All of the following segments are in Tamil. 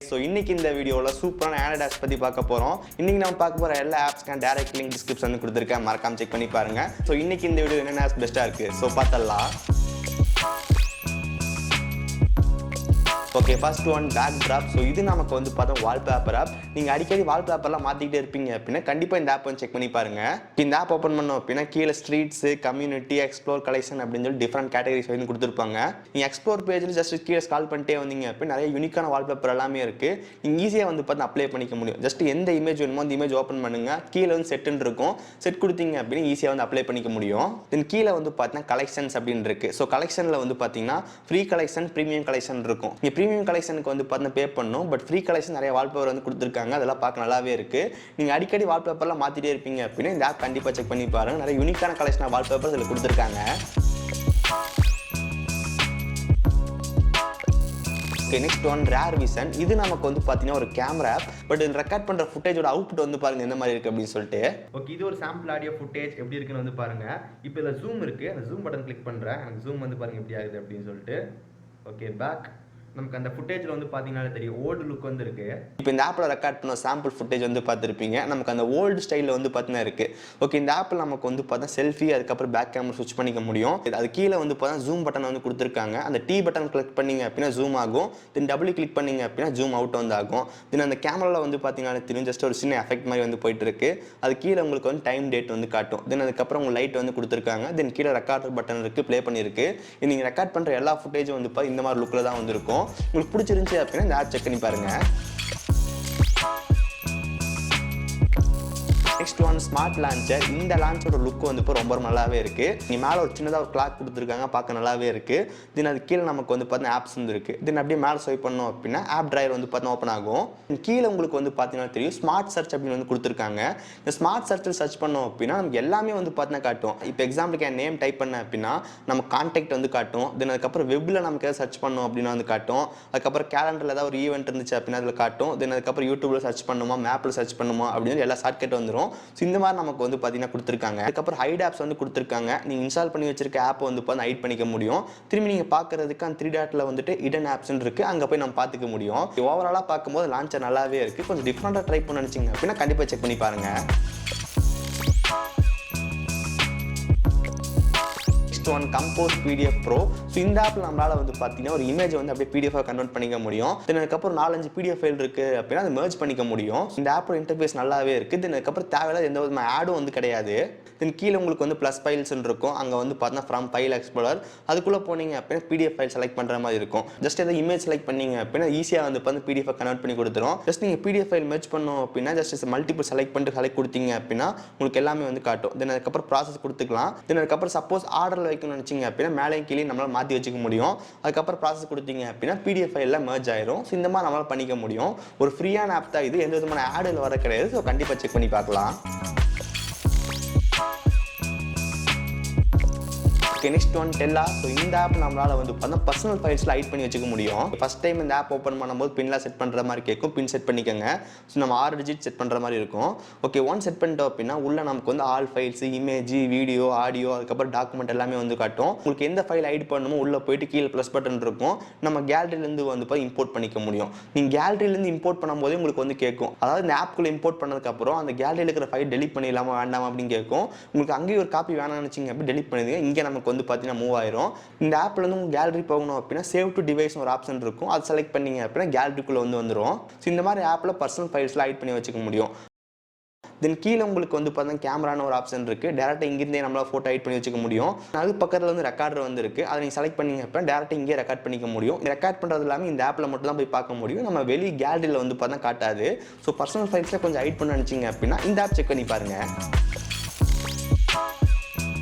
ஸோ இன்னைக்கு இந்த வீடியோவில் சூப்பரான ஆண்ட்ராய்ட் ஆப்ஸ் பற்றி பார்க்க போகிறோம். இன்னைக்கு நம்ம பார்க்க போகிற எல்லா ஆப்ஸ்க்கான டேரக்ட் லிங்க் டிஸ்கிரிப்ஷன் கொடுத்துருக்கேன், மறக்காம செக் பண்ணி பாருங்க. ஸோ இன்னைக்கு இந்த வீடியோ என்னென்ன ஆப்ஸ் பெஸ்ட்டாக இருக்குது ஸோ பார்த்தலாம். Okay, first one backdrop. So இது நமக்கு வந்து பார்த்தா வால்பேப்பர் ஆப். நீங்கள் அடிக்கடி வால்பேப்பர்லாம் மாற்றிக்கிட்டே இருப்பீங்க அப்படின்னா கண்டிப்பாக இந்த ஆப் வந்து செக் பண்ணி பாருங்க. இந்த ஆப் ஓப்பன் பண்ணோம் அப்படின்னா கீழே ஸ்ட்ரீட்ஸு, கம்யூனிட்டி, எக்ஸ்ப்ளோர், கலெக்ஷன் அப்படின்னு சொல்லி டிஃப்ரெண்ட் கேட்டகரிஸ் வந்து கொடுத்துருப்பாங்க. நீங்கள் எக்ஸ்ப்ளோர் பேஜில் ஜஸ்ட் கீழே ஸ்கால் பண்ணிட்டே வந்தீங்க அப்படின்னா நிறைய யூனிக்கான வால்பேப்பர் எல்லாமே இருக்குது. நீங்கள் ஈஸியாக வந்து பார்த்து அப்ளை பண்ணிக்க முடியும். ஜஸ்ட் எந்த இமேஜ் வேணுமோ அந்த இமேஜ் ஓப்பன் பண்ணுங்க, கீழே வந்து செட்டுன்னு இருக்கும். செட் கொடுத்தீங்க அப்படின்னு ஈஸியாக வந்து அப்ளை பண்ணிக்க முடியும். தென் கீழே வந்து பார்த்தீங்கன்னா கலெக்ஷன்ஸ் அப்படின்னு இருக்குது. ஸோ கலெக்ஷனில் வந்து பார்த்தீங்கன்னா ஃப்ரீ கலெக்ஷன், ப்ரீமியம் கலெக்ஷன் இருக்கும். ப்ரீமியம் கலெக்ஷனுக்கு வந்து பார்த்தீங்கன்னா பே பண்ணணும், பட் ஃப்ரீ கலெக்ஷன் நிறைய வால்பேப்பர் வந்து கொடுத்துருக்காங்க. அதெல்லாம் பார்க்க நல்லாவே இருக்கு. நீங்கள் அடிக்கடி வால்பேப்பர்லாம் மாற்றிட்டே இருப்பீங்க அப்படின்னா இந்த ஆப் கண்டிப்பாக செக் பண்ணி பாருங்க. நிறைய யூனிக்கான கலெக்ஷன் வால்பேப்பர் இதில் கொடுத்துருக்காங்க. Okay, next one rare vision. இது நமக்கு வந்து பார்த்தீங்கன்னா ஒரு கேமரா ஆப். பட் இது ரெக்கார்ட் பண்ணுற ஃபுட்டேஜோட அவுட்புட் வந்து பாருங்க எந்த மாதிரி இருக்குது அப்படின்னு சொல்லிட்டு. ஓகே, இது ஒரு சாம்பிள் ஆடியோ ஃபுட்டேஜ் எப்படி இருக்குன்னு வந்து பாருங்க. இப்போ இதில் ஜூம் இருக்குது, அந்த ஜூம் பட்டன் கிளிக் பண்ணுறேன். எனக்கு ஜூம் வந்து பாருங்க எப்படி ஆகுது அப்படின்னு சொல்லிட்டு. ஓகே, பேக் நமக்கு அந்த ஃபுட்டேஜில் வந்து பார்த்தீங்கன்னா தெரியும் ஓல்டு லுக் வந்து இருக்கு. இப்போ இந்த ஆப்பில் ரெக்கார்ட் பண்ண சாம்பிள் ஃபுட்டேஜ் வந்து பார்த்துருப்பீங்க. நமக்கு அந்த ஓல்டு ஸ்டைலில் வந்து பார்த்தீங்கன்னா இருக்கு. ஓகே, இந்த ஆப்பில் நமக்கு வந்து பார்த்தா செல்ஃபி, அதுக்கப்புறம் பேக் கேமரா ஸ்விட்ச் பண்ணிக்க முடியும். அது கீழே வந்து பார்த்தா ஜூம் பட்டன் வந்து கொடுத்துருக்காங்க. அந்த டி பட்டன் கிளிக் பண்ணீங்க அப்படின்னா ஜூம் ஆகும். தென் டபுள் கிளிக் பண்ணீங்க அப்படின்னா ஜூம் அவுட் வந்து ஆகும். தென் அந்த கேமராவில் வந்து பார்த்தீங்கன்னா தெரியும் ஜஸ்ட் ஒரு சின்ன எஃபெக்ட் மாதிரி வந்து போயிட்டு இருக்கு. அது கீழே உங்களுக்கு வந்து டைம் டேட் வந்து காட்டும். தென் அதுக்கப்புறம் உங்கள் லைட் வந்து கொடுத்துருக்காங்க. தென் கீழே ரெக்கார்டர் பட்டன் இருக்கு, ப்ளே பண்ணியிருக்கு. நீங்கள் ரெக்கார்ட் பண்ணுற எல்லா ஃபுட்டேஜும் வந்து இந்த மாதிரி லுக்கில் தான் வந்து இருக்கும். உங்களுக்கு பிடிச்சிருந்துச்சு அப்படின்னா இந்த ஆப் செக் பண்ணி பாருங்க. Next one smart launcher. இந்த லான்ச்சோட லுக் வந்து இப்போ ரொம்ப நல்லாவே இருக்கு. நீங்க மேலே ஒரு சின்னதாக ஒரு கிளாக் கொடுத்துருக்காங்க, பார்க்க நல்லாவே இருக்கு. தென் அது கீழே நமக்கு வந்து பார்த்தீங்கன்னா ஆப்ஸ் வந்து இருக்கு. தென் அப்படியே மேலே ஸ்வைப் பண்ணோம் அப்படின்னா ஆப் டிரைவர் வந்து பார்த்தீங்கன்னா ஓப்பன் ஆகும். கீழே உங்களுக்கு வந்து பார்த்தீங்கன்னா தெரியும் ஸ்மார்ட் சர்ச் அப்படின்னு வந்து கொடுத்துருக்காங்க. இந்த ஸ்மார்ட் சர்ச்சில் சர்ச் பண்ணோம் அப்படின்னா நமக்கு எல்லாமே வந்து பார்த்தீங்கன்னா காட்டும். இப்போ எக்ஸாம்பிளுக்கு என் நேம் டைப் பண்ண அப்படின்னா நம்ம கான்டாக்ட் வந்து காட்டும். தென் அதுக்கப்புறம் வெப்பில் நமக்கு ஏதாவது சர்ச் பண்ணோம் அப்படின்னா வந்து காட்டும். அதுக்கப்புறம் கேலண்டரில் ஏதாவது ஒரு ஈவெண்ட் இருந்துச்சு அப்படின்னா அதில் காட்டும். தென் அதுக்கப்புறம் யூடியூப்ல சர்ச் பண்ணுமா, மேப்பில் சர்ச் பண்ணுமா அப்படின்னு எல்லா ஷார்ட்கட் வந்துடும். ஸோ இந்த மாதிரி நமக்கு வந்து பார்த்தீங்கன்னா கொடுத்துருக்காங்க. அதுக்கப்புறம் ஹைட் ஆப்ஸ் வந்து கொடுத்துருக்காங்க. நீங்கள் இன்ஸ்டால் பண்ணி வச்சிருக்க ஆப் வந்து பார்த்து ஹைட் பண்ணிக்க முடியும். திரும்பி நீங்கள் பார்க்கறதுக்கு அந்த 3 டாட்டில் வந்துட்டு இடன் ஆப்ஸ்ன்னு இருக்கு, அங்கே போய் நம்ம பார்த்துக்க முடியும். ஓவராலாக பார்க்கும்போது லான்ச்சர் நல்லாவே இருக்கு. கொஞ்சம் டிஃப்ரெண்டாக ட்ரை பண்ண நினைச்சிங்க அப்படின்னா கண்டிப்பாக செக் பண்ணி பாருங்க. One compose PDF Pro. So இந்த ஆப்பில் நம்மளால் வந்து பார்த்தீங்கன்னா ஒரு இமேஜ் வந்து அப்படியே PDF-ஆக கன்வெர்ட் பண்ணிக்க முடியும். தென் அதுக்கப்புறம் 4-5 PDF ஃபைல் இருக்குது அப்படின்னா அதை மெர்ஜ் பண்ணிக்க முடியும். இந்த ஆப்போட இன்டர்ஃபேஸ் நல்லாவே இருக்குது. தென் அதுக்கப்புறம் தேவையில்லாத எந்த விதமான ஆடும் வந்து கிடையாது. தென் கீழே உங்களுக்கு வந்து ப்ளஸ் ஃபைல்ஸ்ன்னு இருக்கும். அங்கே வந்து பார்த்தீங்கன்னா ஃப்ரம் ஃபைல் எக்ஸ்ப்ளோரர் அதுக்குள்ளே போனீங்க அப்படின்னா PDF ஃபைல் செலக்ட் பண்ணுற மாதிரி இருக்கும். ஜஸ்ட் எதாவது இமேஜ் செலக்ட் பண்ணீங்க அப்படின்னா ஈஸியாக வந்து பார்த்து PDF-ஆக கன்வெர்ட் பண்ணி கொடுத்துரும். ஜஸ்ட் நீங்கள் PDF ஃபைல் மெர்ஜ் பண்ணோம் அப்படின்னா ஜஸ்ட் மல்டிபிள் செலக்ட் பண்ணிட்டு செலக்ட் கொடுத்தீங்க அப்படின்னா உங்களுக்கு எல்லாமே வந்து காட்டும். தென் அதுக்கப்புறம் ப்ராசஸ் கொடுத்துக்கலாம். தென் அதுக்கப்புறம் சப்போஸ் ஆர்டரில் வைக்கணும்னு நினச்சிங்க அப்படின்னா மேலே கீழே நம்மளால் மாற்றி வச்சுக்க முடியும். அதுக்கப்புறம் ப்ராசஸ் கொடுத்தீங்க அப்படின்னா PDF ஃபைலில் மெர்ஜ் ஆயிரும். ஸோ இந்த மாதிரி நம்மளால் பண்ணிக்க முடியும். ஒரு ஃப்ரீயான ஆப் தான் இது, எந்த விதமான ஆடில் வர கிடையாது. ஸோ கண்டிப்பாக செக் பண்ணி பார்க்கலாம். Okay, next one Della. So இந்த ஆப் நம்மளால் வந்து பார்த்தா பர்சனல் ஃபைல்ஸில் ஹைட் பண்ணி வச்சுக்க முடியும். ஃபஸ்ட் டைம் இந்த ஆப் ஓப்பன் பண்ணும்போது பின்லாம் செட் பண்ணுற மாதிரி கேட்கும். பின் செட் பண்ணிக்கோங்க. ஸோ நம்ம 6 டிஜிட் செட் பண்ணுற மாதிரி இருக்கும். ஓகே, ஒன் செட் பண்ணிட்டோம் அப்படின்னா உள்ள நமக்கு வந்து all files, image, video, audio, அதுக்கப்புறம் டாக்குமெண்ட் எல்லாமே வந்து காட்டும். உங்களுக்கு எந்த ஃபைல் ஹைட் பண்ணணுமோ உள்ளே போயிட்டு கீழே ப்ளஸ் பட்டன் இருக்கும். நம்ம கேலரியிலேருந்து வந்து போய் இம்போர்ட் பண்ணிக்க முடியும். நீங்கள் கேலரியிலேருந்து இம்போர்ட் பண்ணும்போதே உங்களுக்கு வந்து கேட்கும். அதாவது இந்த ஆப்குள்ளே இம்போர்ட் பண்ணதுக்கப்புறம் அந்த கேலரியில் இருக்கிற ஃபைல் டெலிட் பண்ணிடலாமா வேண்டாமா அப்படின்னு கேட்கும். உங்களுக்கு அங்கேயும் ஒரு காப்பி வேணாம்னு நினச்சிங்க அப்படி டெலிட் பண்ணிடுங்க. இங்கே நமக்கு வந்து பார்த்தீங்கன்னா மூவ் ஆயிரும். இந்த ஆப்ல இருந்து உங்க கேலரி போகணும் அப்படின்னா சேவ் டு டிவைஸ் ஒரு ஆப்ஷன் இருக்கும். அது செலக்ட் பண்ணீங்க அப்படின்னா கேலரிக்குள்ள வந்துரும். ஸோ இந்த மாதிரி ஆப்ல பர்சனல் ஃபைல்ஸ்லாம் ஹைட் பண்ணி வச்சுக்க முடியும். தென் கீழே உங்களுக்கு வந்து பார்த்தீங்கன்னா கேமரான ஒரு ஆப்ஷன் இருக்கு. டேரக்டாக இங்கிருந்தே நம்மளால் ஃபோட்டோ ஹைட் பண்ணி வச்சுக்க முடியும். அது பக்கத்தில் வந்து ரெக்கார்டர் வந்து இருக்கு. அதை நீங்கள் செலக்ட் பண்ணீங்க அப்படின்னா டேரக்டாக இங்கே ரெக்கார்ட் பண்ணிக்க முடியும். ரெக்கார்ட் பண்ணுறது எல்லாமே இந்த ஆப்பில் மட்டும் தான் போய் பார்க்க முடியும். நம்ம வெளி கேலரியில் வந்து பார்த்தா காட்டாது. ஸோ பர்சனல் ஃபைல்ஸில் கொஞ்சம் ஹைட் பண்ண நினச்சிங்க அப்படின்னா இந்த ஆப் செக் பண்ணி பாருங்க.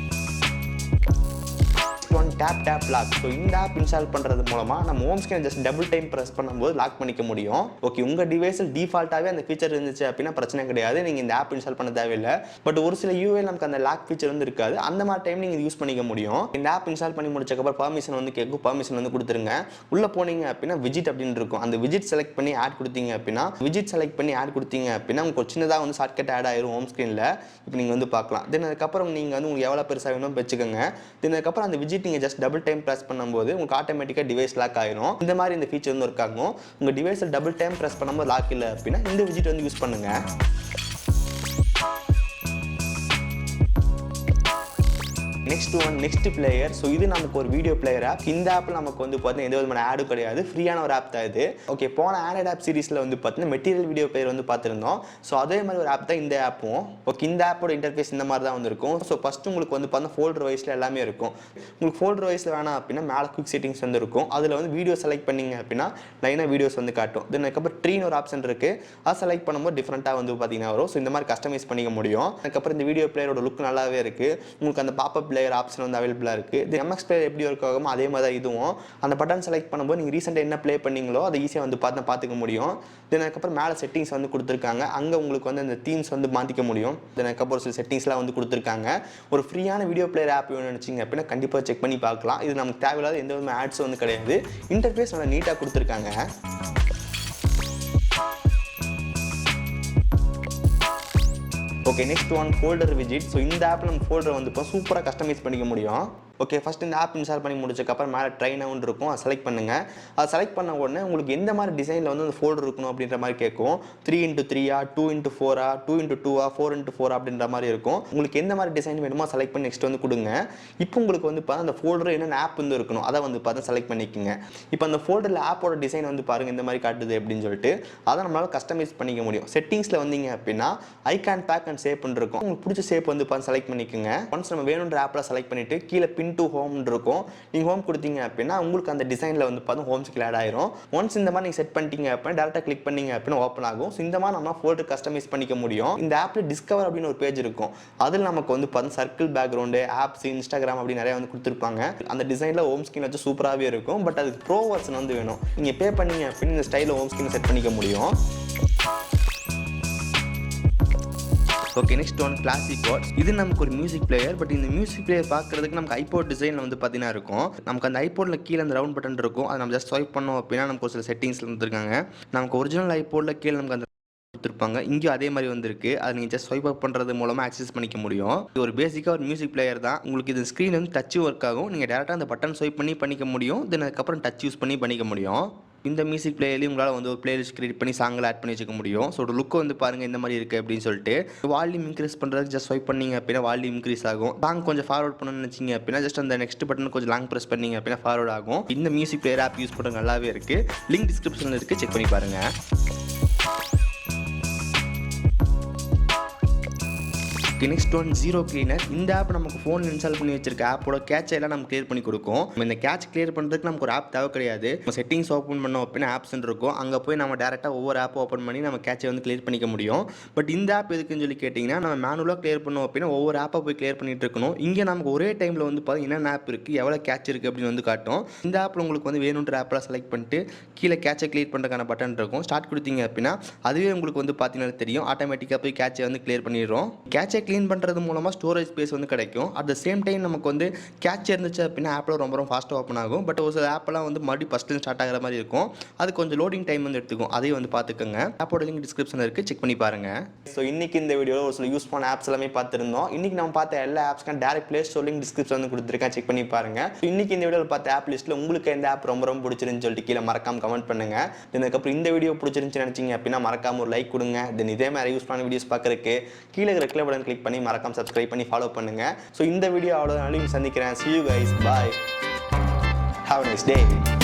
Tap lock. ஸோ இந்த ஆப் இன்ஸ்டால் பண்ணுறது மூலமாக நம்ம ஹோம் ஸ்க்ரீனை ஜஸ்ட் டபுள் டைம் ப்ரெஸ் பண்ணும்போது லாக் பண்ணிக்க முடியும். ஓகே, உங்கள் டிவைஸில் டிஃபால்ட்டாகவே அந்த ஃபீச்சர் இருந்துச்சு அப்படின்னா பிரச்சனை கிடையாது. நீங்கள் இந்த ஆப் இன்ஸ்டால் பண்ண தேவையில்லை. பட் ஒரு சில யூஏ நமக்கு அந்த லாக் ஃபீச்சர் வந்து இருக்காது. அந்த மாதிரி டைம் நீங்கள் யூஸ் பண்ணிக்க முடியும். இந்த ஆப் இன்ஸ்டால் பண்ணி முடிச்சக்கப்புறம் பர்மிஷன் வந்து கேட்கும். பர்மிஷன் வந்து கொடுத்துருங்க. உள்ளே போனீங்க அப்படின்னா விஜிட் அப்படின்னு இருக்கும். அந்த விஜிட் செலக்ட் பண்ணி ஆட் கொடுத்தீங்க அப்படின்னா உங்களுக்கு சின்னதாக வந்து ஷார்ட்கட் ஆட் ஆயிரும் ஹோம் ஸ்க்ரீனில். இப்போ நீங்கள் வந்து பார்க்கலாம். தென் அதுக்கப்புறம் நீங்கள் வந்து உங்களுக்கு எவ்வளோ பெருசாக வேணும் வச்சுக்கோங்க. தென் அதுக்கப்புறம் அந்த விஜிட் நீங்கள் just just double time press பண்ணும்போது உங்களுக்கு ஆட்டோமேட்டிக்காக டிவைஸ் லாக் ஆயிரும். இந்த மாதிரி இந்த ஃபீச்சர் வந்து ஒர்க் ஆகும். உங்கள் டிவைஸில் டபுள் டைம் ப்ரெஸ் பண்ணும்போது லாக் இல்லை அப்படின்னா இந்த விஜெட் வந்து யூஸ் பண்ணுங்கள். Next player. ஸோ இது நமக்கு ஒரு வீடியோ பிளேயர் ஆப். இந்த ஆப்பில் நமக்கு வந்து பார்த்தீங்கன்னா எந்த விதமான ஆடும் கிடையாது, ஃப்ரீயான ஒரு ஆப் தான் இது. ஓகே, போன ஆண்ட்ராய்ட் ஆப் சீரிஸில் வந்து பார்த்தீங்கன்னா மெட்டீரியல் வீடியோ பிளேயர் வந்து பார்த்துருந்தோம். ஸோ அதே மாதிரி ஒரு ஆப் தான் இந்த ஆப்பும். ஓகே, இந்த ஆப்போட இன்டர்ஃபேஸ் இந்த மாதிரி தான் வந்துருக்கும். ஸோ ஃபஸ்ட்டு உங்களுக்கு வந்து பார்த்தீங்கன்னா ஃபோல்டர் வைஸில் எல்லாமே இருக்கும். உங்களுக்கு ஃபோல்டர் வைஸில் வேணாம் அப்படின்னா மேலே குயிக் செட்டிங்ஸ் வந்து இருக்கும். அதில் வந்து வீடியோ செலக்ட் பண்ணிங்க அப்படின்னா லைனாக வீடியோஸ் வந்து காட்டும். தென் அதுக்கப்புறம் ட்ரீன்னு ஒரு ஆப்ஷன் இருக்குது. அதை செலக்ட் பண்ணும்போது டிஃப்ரெண்ட்டாக வந்து பார்த்தீங்கன்னா வரும். ஸோ இந்த மாதிரி கஸ்டமைஸ் பண்ணிக்க முடியும். அதுக்கப்புறம் இந்த வீடியோ பிளேயரோட லுக் நல்லாவே இருக்குது. உங்களுக்கு அந்த பாப்பப் பிளேயர் ஆப்ஷன் வந்து அவைலபிளாக இருக்குது. இது MX பிளேயர் எப்படி ஒர்க் ஆகுமோ அதே மாதிரி தான் இதுவும். அந்த பட்டன் செலக்ட் பண்ணும்போது நீங்கள் ரீசெண்டாக என்ன ப்ளே பண்ணீங்களோ அதை ஈஸியாக வந்து பார்த்துக்க முடியும். தென் அதுக்கப்புறம் மேலே செட்டிங்ஸ் வந்து கொடுத்துருக்காங்க. அங்கே உங்களுக்கு வந்து அந்த தீம்ஸ் வந்து மாற்றிக்க முடியும். தென் அதுக்கப்புறம் சில செட்டிங்ஸ்லாம் வந்து கொடுத்துருக்காங்க. ஒரு ஃப்ரீயான வீடியோ பிளேயர் ஆப் வேணும்னு நினச்சிங்க அப்படின்னா கண்டிப்பாக செக் பண்ணி பார்க்கலாம். இது நமக்கு தேவையில்லாத எந்த விதமான ஆட்ஸும் வந்து கிடையாது. இன்டர்ஃபேஸ் நல்லா நீட்டாக கொடுத்துருக்காங்க. ஓகே, நெக்ஸ்ட் ஒன் ஃபோல்டர் விஜெட். ஸோ இந்த ஆப்பில் நம்ம ஃபோல்டர் வந்து இப்போ சூப்பராக கஸ்டமைஸ் பண்ணிக்க முடியும். ஓகே, ஃபஸ்ட் இந்த ஆப் இன்ஸ்டால் பண்ணி முடிச்சக்கப்புறம் மேலே ட்ரைன் அவுண்ட் இருக்கும். அதை செலக்ட் பண்ணுங்கள். அதை செலக்ட் பண்ண உடனே உங்களுக்கு எந்த மாதிரி டிசைனில் வந்து அந்த ஃபோல்டர் இருக்கணும் அப்படின்ற மாதிரி கேட்கும். 3x3 2x4 2x2 4x4 அப்படின்ற மாதிரி இருக்கும். உங்களுக்கு எந்த மாதிரி டிசைன் வேணுமோ செலக்ட் பண்ணி நெக்ஸ்ட் வந்து கொடுங்க. இப்போ உங்களுக்கு வந்து பார்த்தா அந்த ஃபோல்டர் என்னென்ன ஆப் வந்து இருக்கணும் அதை வந்து பார்த்தா செலக்ட் பண்ணிக்கோங்க. இப்போ அந்த ஃபோல்டரில் ஆப்போட டிசைன் வந்து பாருங்கள் இந்த மாதிரி காட்டுது அப்படின்னு சொல்லிட்டு அதை நம்மளால் கஸ்டமைஸ் பண்ணிக்க முடியும். செட்டிங்ஸில் வந்தீங்க அப்படின்னா ஐகான் பேக் அண்ட் சேப் இருக்கும். உங்களுக்கு பிடிச்ச சேப் வந்து பார்த்து செலக்ட் பண்ணிக்கோங்க. ஒன்ஸ் நம்ம வேணுன்ற ஆப்பில் செலக்ட் பண்ணிவிட்டு கீழே பின் டு ஹோம் இருக்கும். நீங்கள் ஹோம் கொடுத்தீங்க அப்படின்னா உங்களுக்கு அந்த டிசைனில் வந்து பார்த்தா ஹோம் ஸ்கில் ஆட் ஆயிரும். ஒன்ஸ் இந்த மாதிரி நீங்கள் செட் பண்ணிட்டீங்க அப்படின்னா டேரெக்டாக கிளிக் பண்ணீங்க அப்படின்னா ஓப்பன் ஆகும். ஸோ இந்த மாதிரி நம்ம ஃபோல்டர் கஸ்டமைஸ் பண்ணிக்க முடியும். இந்த ஆப்பில் டிஸ்கவர் அப்படின்னு ஒரு பேஜ் இருக்கும். அதில் நமக்கு வந்து பார்த்தா சர்க்கிள் பேக்ரவுண்டு ஆப்ஸ் இன்ஸ்டாகிராம் அப்படி நிறைய வந்து கொடுத்துருப்பாங்க. அந்த டிசைனில் ஹோம் ஸ்கிரீன் வச்சு சூப்பராகவே இருக்கும். பட் அதுக்கு ப்ரோ வெர்ஷன் வந்து வேணும். நீங்கள் பே பண்ணீங்க அப்படின்னு இந்த ஸ்டைலில் ஹோம் ஸ்கிரீன் செட் பண்ணிக்க முடியும். Okay, next one classic watts. இது நமக்கு ஒரு மியூசிக் பிளேயர். பட் இந்த மியூசிக் பிளேயர் பார்க்குறதுக்கு நமக்கு ஐபோட் டிசைனில் வந்து பார்த்தீங்கன்னா இருக்கும். நமக்கு அந்த ஐபோடில் கீழே அந்த ரவுண்ட் பட்டன் இருக்கும். அதை நம்ம ஜஸ்ட் ஸ்வைப் பண்ணோம் அப்படின்னா நமக்கு ஒரு சில செட்டிங்ஸ் வந்துருக்காங்க. நமக்கு ஒரிஜினல் ஐபோடில் கீழே நமக்கு அந்த கொடுத்துருப்பாங்க. இங்கேயும் அதே மாதிரி வந்திருக்கு. அதை நீங்கள் ஜஸ்ட் ஸ்வைப் அப் பண்ணுறது மூலமாக ஆக்சஸ் பண்ணிக்க முடியும். இது ஒரு பேசிக்காக ஒரு மியூசிக் பிளேயர் தான். உங்களுக்கு இது ஸ்க்ரீன் வந்து டச் ஒர்க் ஆகும். நீங்கள் டேரெக்டாக அந்த பட்டன் ஸ்வைப் பண்ணி பண்ணிக்க முடியும். தென் அதுக்கப்புறம் டச் யூஸ் பண்ணி பண்ணிக்க முடியும். இந்த மியூசிக் பிளேயர்லேயும் உங்களால் வந்து ஒரு பிளேலிஸ்ட் கிரியேட் பண்ணி சாங்கில் ஆட் பண்ணி வச்சுக்க முடியும். ஸோ லுக் வந்து பாருங்கள் இந்த மாதிரி இருக்குது அப்படின்னு சொல்லிட்டு. வால்யூம் இன்க்ரீஸ் பண்ணுறதுக்கு ஜஸ்ட் ஸ்வைப் பண்ணிங்க அப்படின்னா வால்யூம் இன்க்ரீஸ் ஆகும். சாங் கொஞ்சம் ஃபார்வர்ட் பண்ணணும்னு நினச்சிங்க அப்படின்னா ஜஸ்ட் அந்த நெக்ஸ்ட் பட்டன் கொஞ்சம் லாங் ப்ரெஸ் பண்ணிங்க அப்படின்னா ஃபார்வர்ட் ஆகும். இந்த மியூசிக் பிளேயர் ஆப் யூஸ் பண்ணுறது நல்லாவே இருக்குது. லிங்க் டிஸ்கிரிப்ஷனில் இருக்குது, செக் பண்ணி பாருங்கள். Next one zero cleaner. இந்த ஆப் நமக்கு ஃபோன் இன்ஸ்டால் பண்ணி வச்சிருக்க ஆப்போட கேட்ச் எல்லாம் நம்ம கிளியர் பண்ணி கொடுக்கும். இந்த கேட்ச் கிளியர் பண்ணுறதுக்கு நமக்கு ஒரு ஆப் தேவை கிடையாது. நம்ம செட்டிங்ஸ் ஓப்பன் பண்ணோம் அப்படின்னா ஆப்ஸ் இருக்கும். அங்கே போய் நம்ம டேரெக்டாக ஒவ்வொரு ஆப் ஓப்பன் பண்ணி நம்ம கேட்சை வந்து கிளியர் பண்ணிக்க முடியும். பட் இந்த ஆப் எதுக்குன்னு சொல்லி கேட்டிங்கன்னா நம்ம மேனுவலாக கிளியர் பண்ணோம் அப்படின்னா ஒவ்வொரு ஆப்பை போய் கிளியர் பண்ணிட்டு இருக்கணும். இங்கே நமக்கு ஒரே டைமில் வந்து பார்த்தீங்கன்னா என்னென்ன ஆப் இருக்குது எவ்வளோ கேட்ச் இருக்குது அப்படின்னு வந்து காட்டும். இந்த ஆப்பில் உங்களுக்கு வந்து வேணுன்ற ஆப்பெலாம் செலக்ட் பண்ணிட்டு கீழே கேட்சை கிளியர் பண்ணுறதுக்கான பட்டன் இருக்கும். ஸ்டார்ட் கொடுத்தீங்க அப்படின்னா அதுவே உங்களுக்கு வந்து பார்த்தீங்கன்னா தெரியும் ஆட்டோமேட்டிக்காக போய் கேட்சை வந்து கிளியர் பண்ணிடுறோம். கேட்சை க்ளீன் பண்ணுறது மூலமாக ஸ்டோரேஜ் ஸ்பேஸ் வந்து கிடைக்கும். அட் த சேம் டைம் நமக்கு வந்து கேட்ச் இருந்துச்சு அப்படின்னா ஆப்பில் ரொம்ப ஃபாஸ்ட்டாக ஓப்பன் ஆகும். பட் ஒரு சில ஆப்பெல்லாம் வந்து மறுபடியும் ஃபஸ்ட்டு ஸ்டார்ட் ஆகிற மாதிரி இருக்கும். அது கொஞ்சம் லோடிங் டைம் வந்து எடுத்துக்கும். அதையும் வந்து பார்த்துக்கோங்க. ஆப்போட லிங்க் டிஸ்கிரிப்ஷனில் இருக்குது, செக் பண்ணி பாருங்கள். ஸோ இன்றைக்கி இந்த வீடியோவில் ஒரு சில யூஸ் பண்ண ஆப்ஸ் எல்லாமே பார்த்துருந்தோம். இன்றைக்கி நம்ம பார்த்த எல்லா ஆப்ஸ்க்கும் direct play store link description வந்து கொடுத்துருக்கேன், செக் பண்ணி பாருங்கள். இன்றைக்கி இந்த வீடியோவில் பார்த்த ஆப் லிஸ்ட்டில் உங்களுக்கு எந்த ஆப் ரொம்ப பிடிச்சிருந்துன்னு சொல்லிட்டு கீழே மறக்காம கமெண்ட் பண்ணுங்கள். இதுக்கப்புறம் இந்த வீடியோ பிடிச்சிருந்துச்சு நினச்சிங்க அப்படின்னா மறக்காம ஒரு லைக் கொடுங்க. தென் இதே மாதிரி யூஸ் பண்ண வீடியோஸ் பார்க்குறதுக்கு கீழே இருக்கிற பட்டன் கிளிக் பண்ணி மறக்காம சப்ஸ்கிரைப் பண்ணி ஃபாலோ பண்ணுங்க. ஸோ இந்த வீடியோ அவ்வளோ நாளையும் சந்திக்கிறேன். See you guys. Bye. Have a nice day.